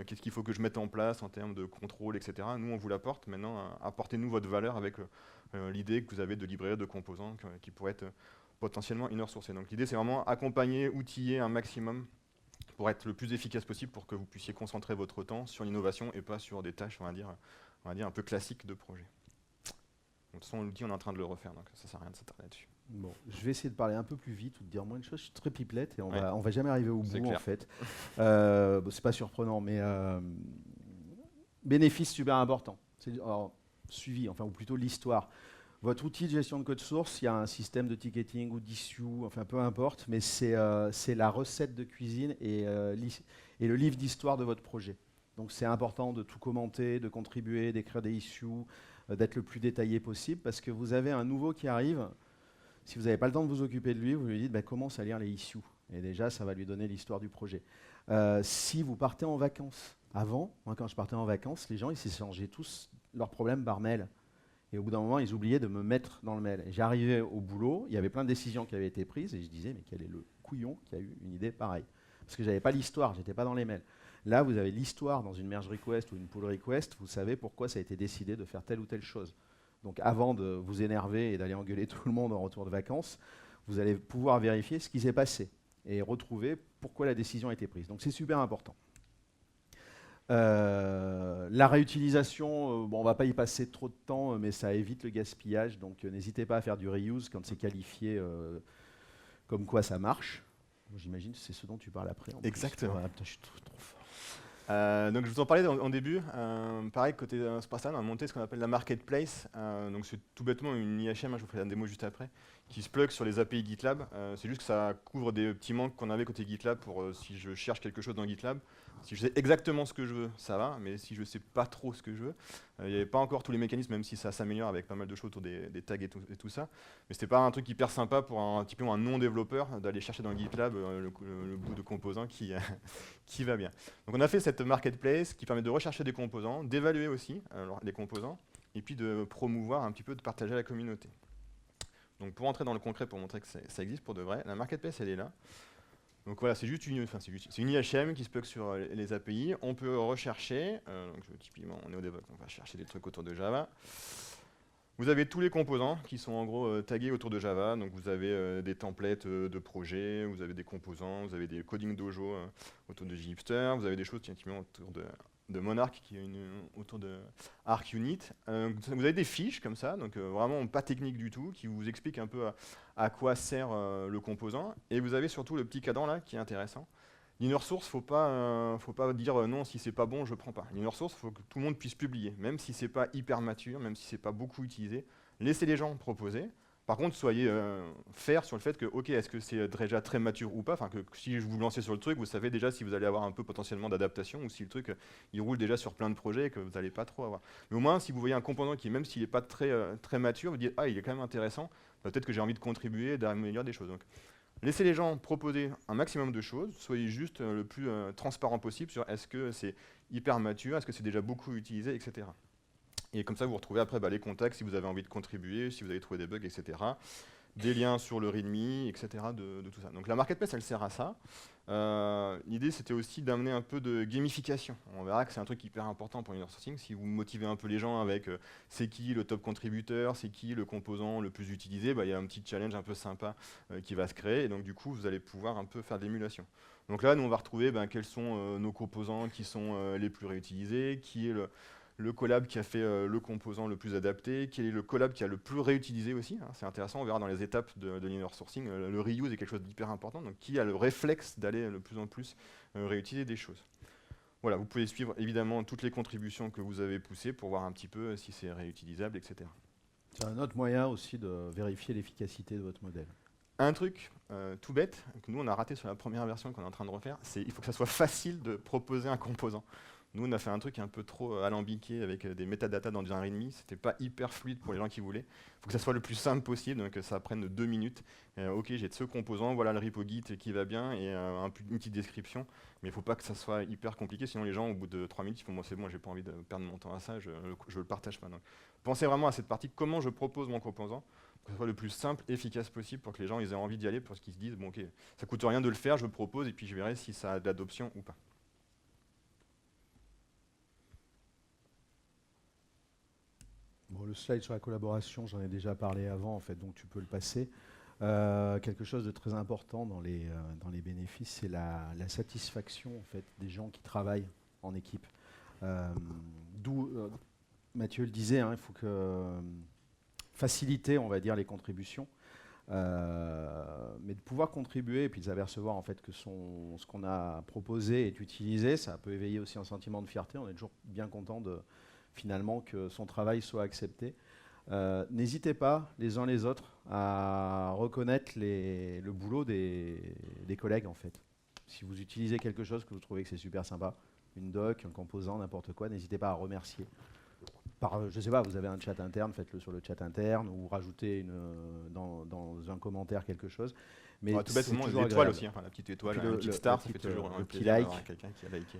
qu'est-ce qu'il faut que je mette en place en termes de contrôle, etc. Nous, on vous l'apporte. Maintenant, apportez-nous votre valeur avec l'idée que vous avez de librairie de composants qui pourraient être potentiellement inner sourcés. Donc l'idée, c'est vraiment accompagner, outiller un maximum pour être le plus efficace possible pour que vous puissiez concentrer votre temps sur l'innovation et pas sur des tâches, on va dire un peu classiques de projet. De toute façon, l'outil, on est en train de le refaire, donc ça ne sert à rien de s'attarder là-dessus. Bon, je vais essayer de parler un peu plus vite ou de dire moins de choses. Je suis très pipelette et Ouais. on va jamais arriver au C'est bout en clair. fait. Bon, c'est pas surprenant, mais bénéfice super important. Alors, suivi, enfin ou plutôt l'histoire. Votre outil de gestion de code source, il y a un système de ticketing ou d'issue, enfin peu importe, mais c'est la recette de cuisine et le livre d'histoire de votre projet. Donc c'est important de tout commenter, de contribuer, d'écrire des issues, d'être le plus détaillé possible, parce que vous avez un nouveau qui arrive. Si vous n'avez pas le temps de vous occuper de lui, vous lui dites bah, commence à lire les issues. Et déjà, ça va lui donner l'histoire du projet. Si vous partez en vacances, avant, moi quand je partais en vacances, les gens ils s'échangeaient tous leurs problèmes par mail. Et au bout d'un moment, ils oubliaient de me mettre dans le mail. Et j'arrivais au boulot, il y avait plein de décisions qui avaient été prises, et je disais, mais quel est le couillon qui a eu une idée pareille? Parce que j'avais pas l'histoire, j'étais pas dans les mails. Là, vous avez l'histoire dans une merge request ou une pull request, vous savez pourquoi ça a été décidé de faire telle ou telle chose. Donc avant de vous énerver et d'aller engueuler tout le monde en retour de vacances, vous allez pouvoir vérifier ce qui s'est passé et retrouver pourquoi la décision a été prise. Donc c'est super important. La réutilisation, bon, on ne va pas y passer trop de temps, mais ça évite le gaspillage. Donc n'hésitez pas à faire du reuse quand c'est qualifié comme quoi ça marche. J'imagine que c'est ce dont tu parles après. En Exactement. Plus. Ouais, putain, je suis trop fort. Donc je vous en parlais en début. Pareil, côté Sprastan, on a monté ce qu'on appelle la marketplace. Donc c'est tout bêtement une IHM, je vous ferai la démo juste après, qui se plug sur les API GitLab. C'est juste que ça couvre des petits manques qu'on avait côté GitLab pour si je cherche quelque chose dans GitLab. Si je sais exactement ce que je veux, ça va, mais si je ne sais pas trop ce que je veux, il n'y avait pas encore tous les mécanismes, même si ça s'améliore avec pas mal de choses autour des tags et tout ça. Mais c'était pas un truc hyper sympa pour un typiquement un non-développeur d'aller chercher dans GitLab le bout de composant qui, qui va bien. Donc on a fait cette marketplace qui permet de rechercher des composants, d'évaluer aussi les composants, et puis de promouvoir un petit peu, de partager à la communauté. Donc pour entrer dans le concret, pour montrer que ça existe pour de vrai, la marketplace elle est là. Donc voilà, c'est une IHM qui se plug sur les API. On peut rechercher, typiquement on est au dev, on va chercher des trucs autour de Java. Vous avez tous les composants qui sont en gros tagués autour de Java. Donc vous avez des templates de projets, vous avez des composants, vous avez des coding dojo autour de Gipster, vous avez des choses typiquement autour de Monarch qui est autour de Arc Unit. Vous avez des fiches comme ça, donc vraiment pas technique du tout, qui vous expliquent un peu à quoi sert le composant. Et vous avez surtout le petit cadran là qui est intéressant. L'inner source, faut pas dire non, si c'est pas bon, je prends pas. L'inner source, faut que tout le monde puisse publier, même si c'est pas hyper mature, même si c'est pas beaucoup utilisé. Laissez les gens proposer. Par contre, soyez fair sur le fait que, ok, est-ce que c'est déjà très mature ou pas. Enfin, que si vous vous lancez sur le truc, vous savez déjà si vous allez avoir un peu potentiellement d'adaptation ou si le truc il roule déjà sur plein de projets et que vous n'allez pas trop avoir. Mais au moins, si vous voyez un composant qui, même s'il n'est pas très mature, vous dites ah, il est quand même intéressant. Peut-être que j'ai envie de contribuer, d'améliorer des choses. Donc, laissez les gens proposer un maximum de choses, soyez juste le plus transparent possible sur est-ce que c'est hyper mature, est-ce que c'est déjà beaucoup utilisé, etc. Et comme ça, vous retrouvez après les contacts si vous avez envie de contribuer, si vous avez trouvé des bugs, etc. Des liens sur le README, etc. de tout ça. Donc la marketplace, elle sert à ça. L'idée, c'était aussi d'amener un peu de gamification. On verra que c'est un truc hyper important pour l'inner sourcing. Si vous motivez un peu les gens avec c'est qui le top contributeur, c'est qui le composant le plus utilisé, il y a un petit challenge un peu sympa qui va se créer. Et donc du coup, vous allez pouvoir un peu faire de l'émulation. Donc là, nous, on va retrouver quels sont nos composants qui sont les plus réutilisés, qui est le collab qui a fait le composant le plus adapté, quel est le collab qui a le plus réutilisé aussi. C'est intéressant, on verra dans les étapes de l'inner sourcing, le reuse est quelque chose d'hyper important, donc qui a le réflexe d'aller de plus en plus réutiliser des choses. Voilà, vous pouvez suivre évidemment toutes les contributions que vous avez poussées pour voir un petit peu si c'est réutilisable, etc. C'est un autre moyen aussi de vérifier l'efficacité de votre modèle. Un truc tout bête, que nous on a raté sur la première version qu'on est en train de refaire, c'est qu'il faut que ça soit facile de proposer un composant. Nous, on a fait un truc un peu trop alambiqué avec des métadatas dans un README. C'était pas hyper fluide pour les gens qui voulaient. Il faut que ça soit le plus simple possible, donc ça prenne 2 minutes. Ok, j'ai ce composant, voilà le repo Git qui va bien et une petite description. Mais il ne faut pas que ça soit hyper compliqué, sinon les gens, au bout de 3 minutes, ils font bon, c'est bon, j'ai pas envie de perdre mon temps à ça, je le partage pas. Donc, pensez vraiment à cette partie, comment je propose mon composant, pour que ce soit le plus simple, efficace possible, pour que les gens ils aient envie d'y aller, pour qu'ils se disent bon, ok, ça coûte rien de le faire, je le propose et puis je verrai si ça a de l'adoption ou pas. Bon, le slide sur la collaboration, j'en ai déjà parlé avant, en fait, donc tu peux le passer. Quelque chose de très important dans les bénéfices, c'est la satisfaction en fait, des gens qui travaillent en équipe. D'où, Mathieu le disait, il faut que faciliter, on va dire, les contributions. Mais de pouvoir contribuer et puis de s'apercevoir en fait que ce qu'on a proposé est utilisé, ça peut éveiller aussi un sentiment de fierté. On est toujours bien content finalement que son travail soit accepté. N'hésitez pas les uns les autres à reconnaître le boulot des collègues en fait. Si vous utilisez quelque chose que vous trouvez que c'est super sympa, une doc, un composant, n'importe quoi, n'hésitez pas à remercier. Je sais pas, vous avez un chat interne, faites-le sur le chat interne ou rajoutez dans un commentaire quelque chose. Mais tout bêtement, l'étoile aussi, la petite étoile, la petite star, ça fait toujours un petit like. Quelqu'un qui a liké.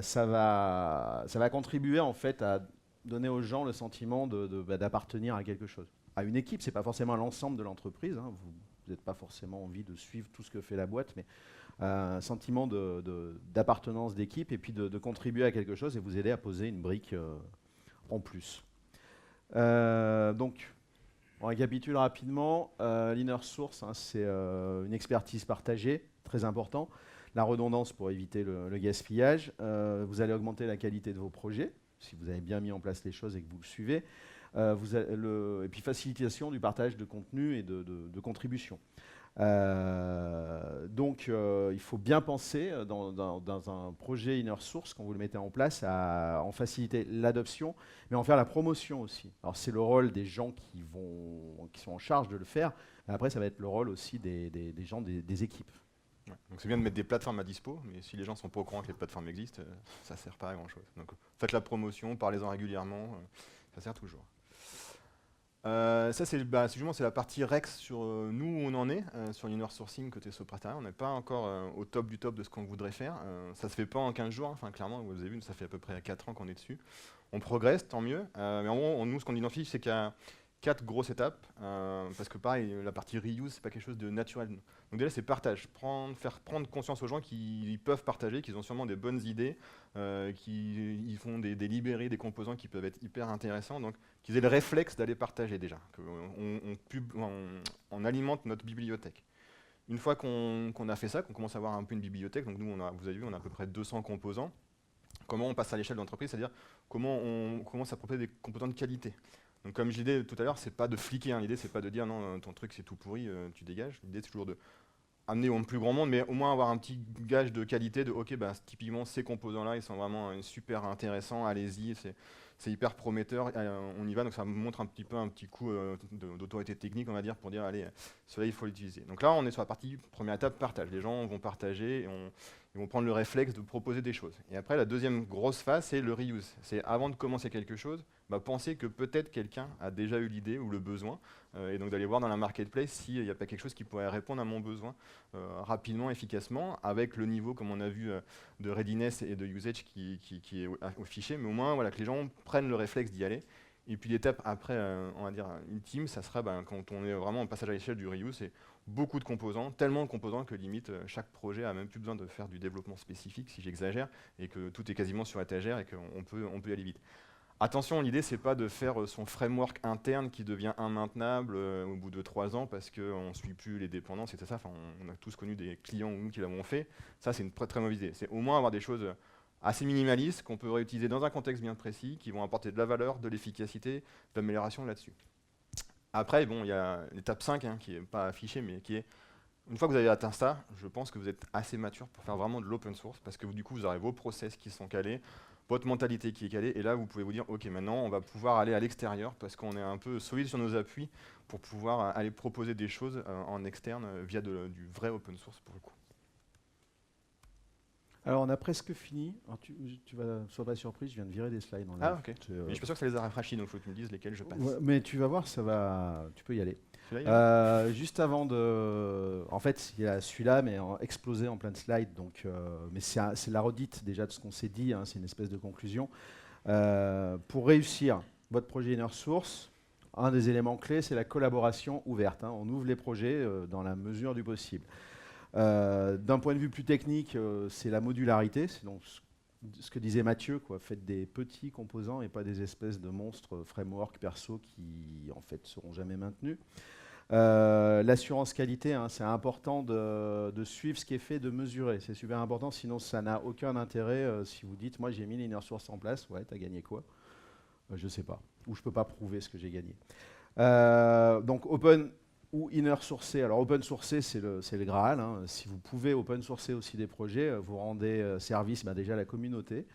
Ça va contribuer en fait à donner aux gens le sentiment d'appartenir à quelque chose. À une équipe, c'est pas forcément l'ensemble de l'entreprise. Hein. Vous n'avez pas forcément envie de suivre tout ce que fait la boîte, mais un sentiment d'appartenance d'équipe et puis de contribuer à quelque chose et vous aider à poser une brique en plus. Donc, on récapitule rapidement. L'inner source, hein, c'est une expertise partagée, très important. La redondance pour éviter le gaspillage. Vous allez augmenter la qualité de vos projets, si vous avez bien mis en place les choses et que vous le suivez. Et puis facilitation du partage de contenu et de contribution. Donc, il faut bien penser dans un projet inner source, quand vous le mettez en place, à en faciliter l'adoption, mais en faire la promotion aussi. Alors, c'est le rôle des gens qui sont en charge de le faire, mais après, ça va être le rôle aussi des gens des équipes. Ouais. Donc, c'est bien de mettre des plateformes à dispo, mais si les gens ne sont pas au courant que les plateformes existent, ça ne sert pas à grand-chose. Donc, faites la promotion, parlez-en régulièrement, ça sert toujours. Ça, c'est la partie Rex sur nous où on en est, sur l'inner sourcing côté Soprasteria. On n'est pas encore au top du top de ce qu'on voudrait faire. Ça se fait pas en 15 jours, enfin clairement, vous avez vu, ça fait à peu près 4 ans qu'on est dessus. On progresse, tant mieux. Mais en gros, nous, ce qu'on identifie, c'est qu'il y a 4 grosses étapes, parce que pareil, la partie reuse, c'est pas quelque chose de naturel. Donc déjà, c'est partage, faire prendre conscience aux gens qu'ils peuvent partager, qu'ils ont sûrement des bonnes idées, qu'ils font des libérés, des composants qui peuvent être hyper intéressants, donc qu'ils aient le réflexe d'aller partager déjà, qu'on alimente notre bibliothèque. Une fois qu'on a fait ça, qu'on commence à avoir un peu une bibliothèque, donc nous, vous avez vu, on a à peu près 200 composants, comment on passe à l'échelle de l'entreprise, c'est-à-dire comment on commence à proposer des composants de qualité. Donc comme je l'ai dit tout à l'heure, c'est pas de fliquer, hein. L'idée c'est pas de dire non, ton truc c'est tout pourri, tu dégages. L'idée c'est toujours de amener au plus grand monde, mais au moins avoir un petit gage de qualité, de ok, typiquement ces composants-là, ils sont vraiment super intéressants, allez-y, c'est hyper prometteur, on y va, donc ça montre un petit coup d'autorité technique, on va dire, pour dire allez, cela il faut l'utiliser. Donc là, on est sur la partie première étape, partage. Les gens vont partager et ils vont prendre le réflexe de proposer des choses. Et après, la deuxième grosse phase, c'est le reuse. C'est avant de commencer quelque chose, penser que peut-être quelqu'un a déjà eu l'idée ou le besoin, et donc d'aller voir dans la marketplace s'il n'y a pas quelque chose qui pourrait répondre à mon besoin rapidement, efficacement, avec le niveau, comme on a vu, de readiness et de usage qui est affiché, mais au moins voilà, que les gens prennent le réflexe d'y aller. Et puis l'étape après, on va dire ultime, ça sera quand on est vraiment en passage à l'échelle du reuse, c'est beaucoup de composants, tellement de composants que limite chaque projet a même plus besoin de faire du développement spécifique, si j'exagère, et que tout est quasiment sur étagère et qu'on peut y aller vite. Attention, l'idée c'est pas de faire son framework interne qui devient immaintenable au bout de 3 ans parce qu'on ne suit plus les dépendances et tout ça. Enfin, on a tous connu des clients ou nous qui l'avons fait. Ça, c'est une très très mauvaise idée. C'est au moins avoir des choses assez minimalistes qu'on peut réutiliser dans un contexte bien précis, qui vont apporter de la valeur, de l'efficacité, de l'amélioration là-dessus. Après, bon, il y a l'étape 5 qui n'est pas affichée, mais qui est une fois que vous avez atteint ça, je pense que vous êtes assez mature pour faire vraiment de l'open source parce que du coup, vous aurez vos process qui sont calés, votre mentalité qui est calée, et là, vous pouvez vous dire, ok, maintenant, on va pouvoir aller à l'extérieur parce qu'on est un peu solide sur nos appuis pour pouvoir aller proposer des choses en externe via du vrai open source pour le coup. Alors, on a presque fini. Alors, tu sois pas surpris, je viens de virer des slides. Ok. Mais je suis pas sûr que ça les a rafraîchis, donc il faut que tu me dises lesquels je passe. Ouais, mais tu vas voir, tu peux y aller. Juste avant en fait, il y a celui-là, mais explosé en plein de slides. Donc, mais c'est la redite déjà de ce qu'on s'est dit. Hein, c'est une espèce de conclusion. Pour réussir votre projet inner source, un des éléments clés, c'est la collaboration ouverte. Hein. On ouvre les projets dans la mesure du possible. D'un point de vue plus technique, c'est la modularité. C'est donc ce que disait Mathieu, quoi. Faites des petits composants et pas des espèces de monstres framework perso qui en fait seront jamais maintenus. L'assurance qualité, hein, c'est important de suivre ce qui est fait, de mesurer. C'est super important, sinon ça n'a aucun intérêt. Si vous dites, moi j'ai mis l'inner source en place, ouais, t'as gagné quoi? Je sais pas. Ou je peux pas prouver ce que j'ai gagné. Donc open ou inner sourcer. Alors open sourcer, c'est le Graal. Hein. Si vous pouvez open sourcer aussi des projets, vous rendez service déjà à la communauté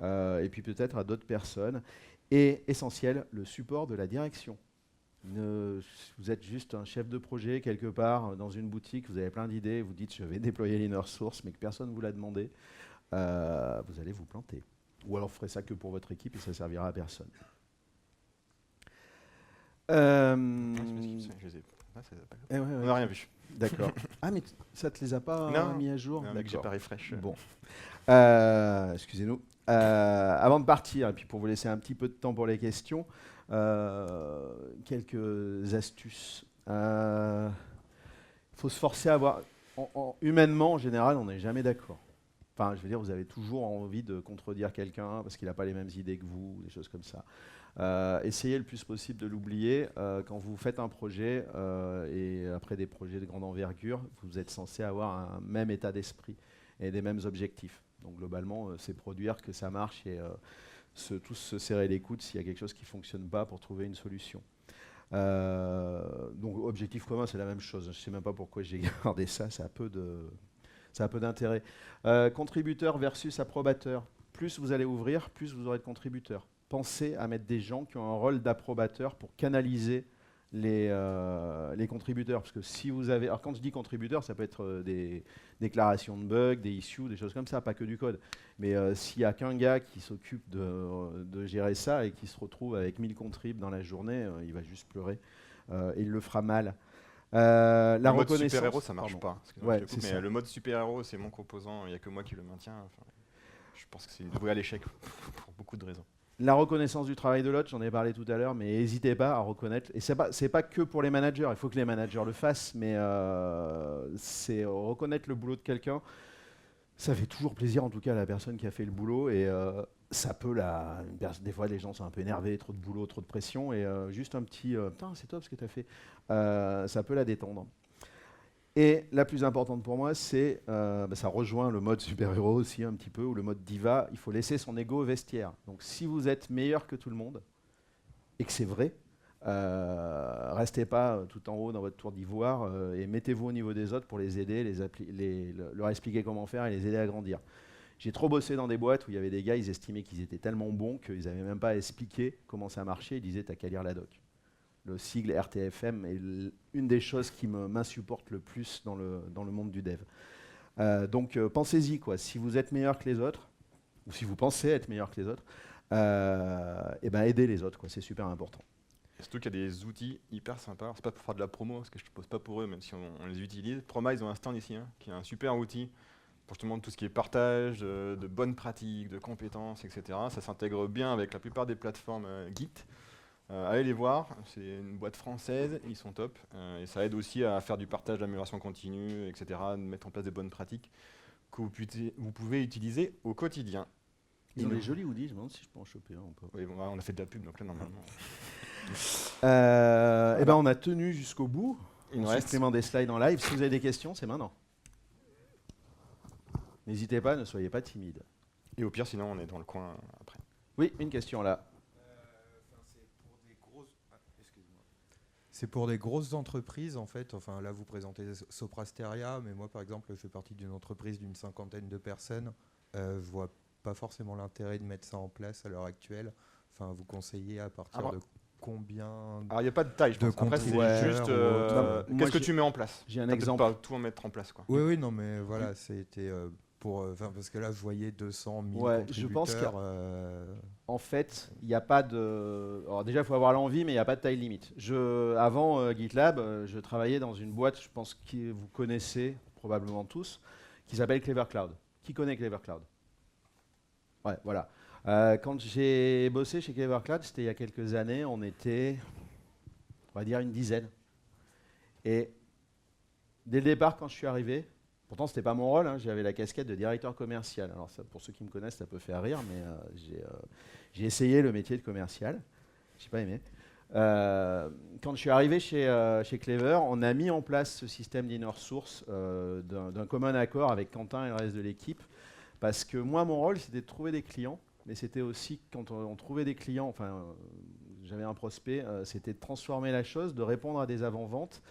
et puis peut-être à d'autres personnes. Et essentiel, le support de la direction. Vous êtes juste un chef de projet quelque part dans une boutique, vous avez plein d'idées, vous dites je vais déployer l'inner source, mais que personne ne vous l'a demandé, vous allez vous planter. Ou alors vous ferez ça que pour votre équipe et ça servira à personne. On n'a rien vu. D'accord. Ah, mais ça te les a pas mis à jour? Non, j'ai pas refresh. Bon. Excusez-nous. Avant de partir, et puis pour vous laisser un petit peu de temps pour les questions, quelques astuces. Il faut se forcer à avoir... humainement, en général, on n'est jamais d'accord. Enfin, je veux dire, vous avez toujours envie de contredire quelqu'un parce qu'il n'a pas les mêmes idées que vous, des choses comme ça. Essayez le plus possible de l'oublier. Quand vous faites un projet, et après des projets de grande envergure, vous êtes censé avoir un même état d'esprit et des mêmes objectifs. Donc globalement, c'est produire que ça marche et tous se serrer les coudes s'il y a quelque chose qui ne fonctionne pas pour trouver une solution. Donc objectif commun, c'est la même chose. Je ne sais même pas pourquoi j'ai gardé ça, ça a peu d'intérêt. Contributeur versus approbateur. Plus vous allez ouvrir, plus vous aurez de contributeurs. Pensez à mettre des gens qui ont un rôle d'approbateur pour canaliser les contributeurs. Parce que si vous avez... Alors quand je dis contributeur, ça peut être des déclarations de bugs, des issues, des choses comme ça, pas que du code. Mais s'il n'y a qu'un gars qui s'occupe de gérer ça et qui se retrouve avec 1000 contribs dans la journée, il va juste pleurer et il le fera mal. Le mode super-héros, ça marche pas. Ouais, mais le mode super-héros, c'est mon composant, il n'y a que moi qui le maintiens. Enfin, je pense que c'est une voie à l'échec pour beaucoup de raisons. La reconnaissance du travail de l'autre, j'en ai parlé tout à l'heure, mais n'hésitez pas à reconnaître. Et c'est pas que pour les managers, il faut que les managers le fassent, mais c'est reconnaître le boulot de quelqu'un. Ça fait toujours plaisir, en tout cas, à la personne qui a fait le boulot. Et ça peut des fois, les gens sont un peu énervés, trop de boulot, trop de pression. Et juste un petit putain, c'est top ce que tu as fait. Ça peut la détendre. Et la plus importante pour moi, c'est, ça rejoint le mode super-héros aussi un petit peu, ou le mode diva, il faut laisser son ego au vestiaire. Donc si vous êtes meilleur que tout le monde, et que c'est vrai, restez pas tout en haut dans votre tour d'ivoire et mettez-vous au niveau des autres pour les aider, leur expliquer comment faire et les aider à grandir. J'ai trop bossé dans des boîtes où il y avait des gars, ils estimaient qu'ils étaient tellement bons qu'ils n'avaient même pas à expliquer comment ça marchait, ils disaient t'as qu'à lire la doc. Le sigle RTFM est une des choses qui m'insupporte le plus dans le monde du dev. Donc pensez-y, quoi. Si vous êtes meilleur que les autres, ou si vous pensez être meilleur que les autres, aidez les autres, quoi. C'est super important. Et surtout qu'il y a des outils hyper sympas. C'est pas pour faire de la promo, parce que je ne pose pas pour eux, même si on les utilise. Proma, ils ont un stand ici, qui est un super outil pour justement tout ce qui est partage de bonnes pratiques, de compétences, etc. Ça s'intègre bien avec la plupart des plateformes Git. Allez les voir, c'est une boîte française, ils sont top. Et ça aide aussi à faire du partage d'amélioration continue, etc., de mettre en place des bonnes pratiques que vous pouvez utiliser au quotidien. Ils ont des jolis hoodies, je me demande si je peux en choper un. Oui, bon, on a fait de la pub, donc là, normalement... on a tenu jusqu'au bout, en supprimant des slides en live. Si vous avez des questions, c'est maintenant. N'hésitez pas, ne soyez pas timide. Et au pire, sinon, on est dans le coin après. Oui, une question là. C'est pour des grosses entreprises, en fait. Enfin, là, vous présentez Soprasteria, mais moi, par exemple, je fais partie d'une entreprise d'une 50aine de personnes. Je vois pas forcément l'intérêt de mettre ça en place à l'heure actuelle. Enfin, vous conseillez à partir de combien? Alors, il n'y a pas de taille, je pense. Après, c'est juste qu'est-ce que tu mets en place? J'ai un exemple. Pas tout en mettre en place, quoi. Oui, non, mais voilà, c'était parce que là, je voyais 200 000 contributeurs. Je pense qu'en fait, il n'y a pas de... Alors déjà, il faut avoir l'envie, mais il n'y a pas de taille limite. Avant GitLab, je travaillais dans une boîte, je pense que vous connaissez probablement tous, qui s'appelle Clever Cloud. Qui connaît Clever Cloud? Ouais, voilà. Quand j'ai bossé chez Clever Cloud, c'était il y a quelques années, on était, on va dire, une dizaine. Et dès le départ, quand je suis arrivé, pourtant, ce n'était pas mon rôle, j'avais la casquette de directeur commercial. Alors ça, pour ceux qui me connaissent, ça peut faire rire, mais j'ai essayé le métier de commercial. Je n'ai pas aimé. Quand je suis arrivé chez Clever, on a mis en place ce système d'inner source d'un commun accord avec Quentin et le reste de l'équipe. Parce que moi, mon rôle, c'était de trouver des clients. Mais c'était aussi, quand on trouvait des clients, j'avais un prospect, c'était de transformer la chose, de répondre à des avant-ventes,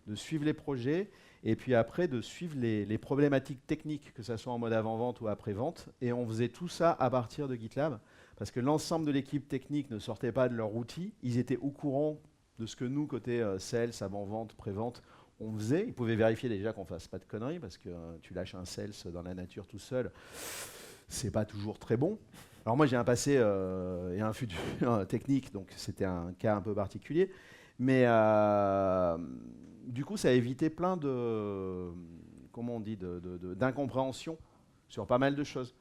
de suivre les projets, et puis après de suivre les problématiques techniques, que ce soit en mode avant-vente ou après-vente. Et on faisait tout ça à partir de GitLab, parce que l'ensemble de l'équipe technique ne sortait pas de leur outil. Ils étaient au courant de ce que nous, côté sales, avant-vente, pré-vente, on faisait. Ils pouvaient vérifier déjà qu'on ne fasse pas de conneries, parce que tu lâches un sales dans la nature tout seul, c'est pas toujours très bon. Alors moi, j'ai un passé et un futur technique, donc c'était un cas un peu particulier. Mais du coup, ça a évité plein de, comment on dit, d'incompréhension sur pas mal de choses.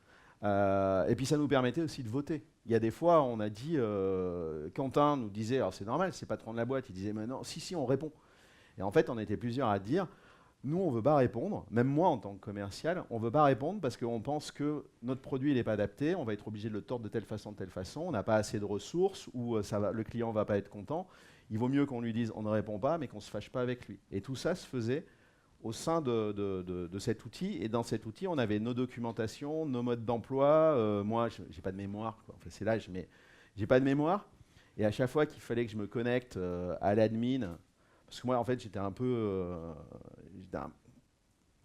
Et puis ça nous permettait aussi de voter. Il y a des fois, on a dit, Quentin nous disait, alors c'est normal, c'est patron de la boîte, il disait, mais non, si, on répond. Et en fait, on était plusieurs à dire, nous, on ne veut pas répondre, même moi en tant que commercial, on ne veut pas répondre parce qu'on pense que notre produit n'est pas adapté, on va être obligé de le tordre de telle façon, on n'a pas assez de ressources, ou le client ne va pas être content. Il vaut mieux qu'on lui dise on ne répond pas, mais qu'on ne se fâche pas avec lui. Et tout ça se faisait au sein de cet outil. Et dans cet outil, on avait nos documentations, nos modes d'emploi. Moi, je n'ai pas de mémoire, quoi. Enfin, c'est l'âge, mais je n'ai pas de mémoire. Et à chaque fois qu'il fallait que je me connecte à l'admin, parce que moi, en fait, j'étais un peu...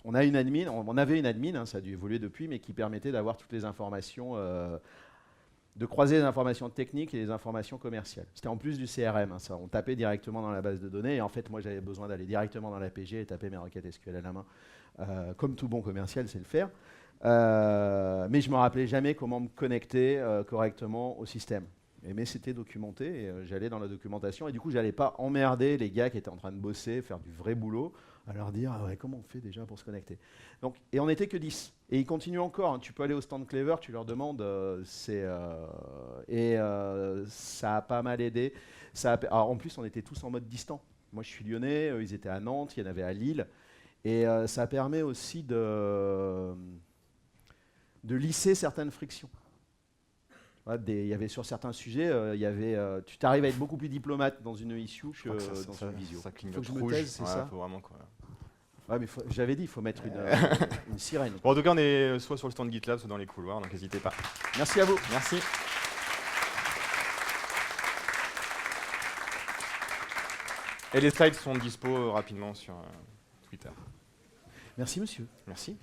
on avait une admin, hein, ça a dû évoluer depuis, mais qui permettait d'avoir toutes les informations... de croiser les informations techniques et les informations commerciales. C'était en plus du CRM, hein, ça. On tapait directement dans la base de données, et en fait, moi, j'avais besoin d'aller directement dans l'APG et taper mes requêtes SQL à la main. Comme tout bon commercial, c'est le faire. Mais je ne me rappelais jamais comment me connecter correctement au système. Mais c'était documenté, et j'allais dans la documentation, et du coup, je n'allais pas emmerder les gars qui étaient en train de bosser, faire du vrai boulot, à leur dire ah ouais, comment on fait déjà pour se connecter. Donc, et on n'était que 10. Et ils continuent encore. Hein. Tu peux aller au stand Clever, tu leur demandes. Ça a pas mal aidé. Alors, en plus, on était tous en mode distant. Moi, je suis lyonnais, eux, ils étaient à Nantes, il y en avait à Lille. Et ça permet aussi de lisser certaines frictions. Il y avait sur certains sujets, tu t'arrives à être beaucoup plus diplomate dans une issue que dans une visio. Ça clignote faut que je me rouge. taise, c'est ça. Faut vraiment, quoi. Ouais, mais j'avais dit, il faut mettre une sirène. Bon, en tout cas, on est soit sur le stand GitLab, soit dans les couloirs, donc n'hésitez pas. Merci à vous. Merci. Et les slides sont dispo rapidement sur Twitter. Merci, monsieur. Merci.